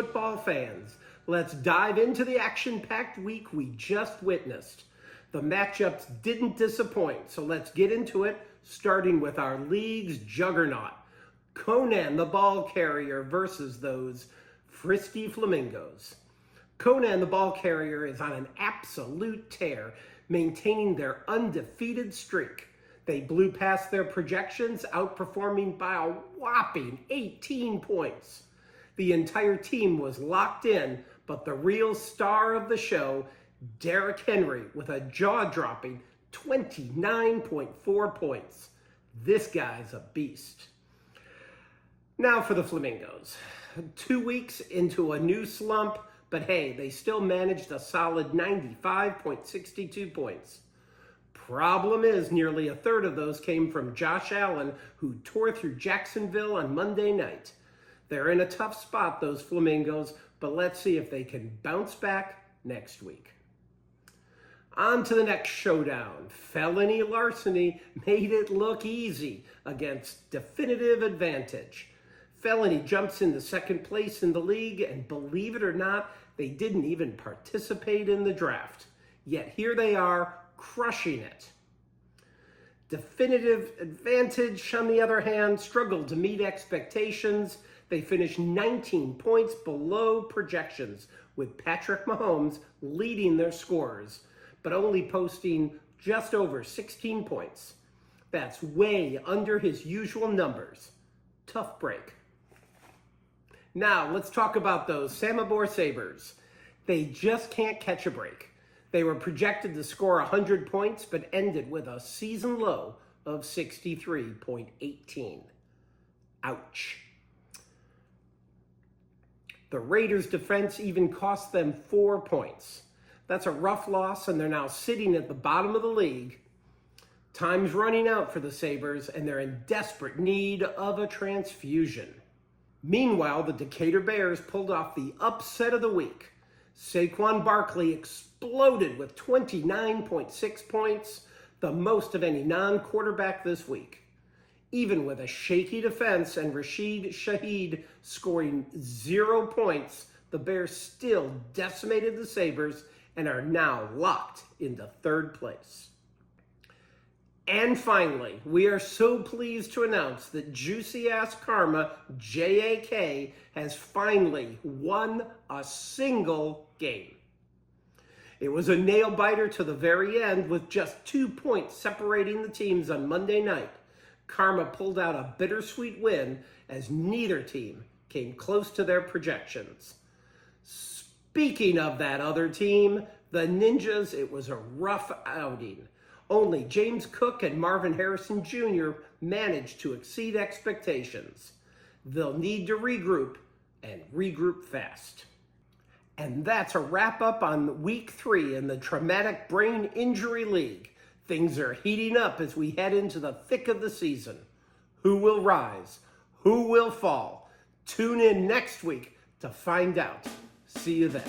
football fans. Let's dive into the action-packed week we just witnessed. The matchups didn't disappoint, so let's get into it, starting with our league's juggernaut, Conan the ball carrier versus those frisky flamingos. Conan the ball carrier is on an absolute tear, maintaining their undefeated streak. They blew past their projections, outperforming by a whopping 18 points. The entire team was locked in, but the real star of the show, Derrick Henry, with a jaw-dropping 29.4 points. This guy's a beast. Now for the Flamingos. 2 weeks into a new slump, but hey, they still managed a solid 95.62 points. Problem is, nearly a third of those came from Josh Allen, who tore through Jacksonville on Monday night. They're in a tough spot, those Flamingos, but let's see if they can bounce back next week. On to the next showdown. Felony Larceny made it look easy against Definitive Advantage. Felony jumps into second place in the league, and believe it or not, they didn't even participate in the draft. Yet here they are, crushing it. Definitive Advantage, on the other hand, struggled to meet expectations. They finished 19 points below projections, with Patrick Mahomes leading their scorers, but only posting just over 16 points. That's way under his usual numbers. Tough break. Now, let's talk about those Samobor Sabres. They just can't catch a break. They were projected to score 100 points, but ended with a season low of 63.18. Ouch. The Raiders' defense even cost them 4 points. That's a rough loss, and they're now sitting at the bottom of the league. Time's running out for the Sabres, and they're in desperate need of a transfusion. Meanwhile, the Decatur Bears pulled off the upset of the week. Saquon Barkley exploded with 29.6 points, the most of any non-quarterback this week. Even with a shaky defense and Rashid Shaheed scoring 0 points, the Bears still decimated the Sabres and are now locked into third place. And finally, we are so pleased to announce that Juicy Ass Karma, JAK, has finally won a single game. It was a nail-biter to the very end, with just 2 points separating the teams on Monday night. Karma pulled out a bittersweet win as neither team came close to their projections. Speaking of that other team, the Ninjas, it was a rough outing. Only James Cook and Marvin Harrison Jr. managed to exceed expectations. They'll need to regroup, and regroup fast. And that's a wrap-up on Week 3 in the Traumatic Brain Injury League. Things are heating up as we head into the thick of the season. Who will rise? Who will fall? Tune in next week to find out. See you then.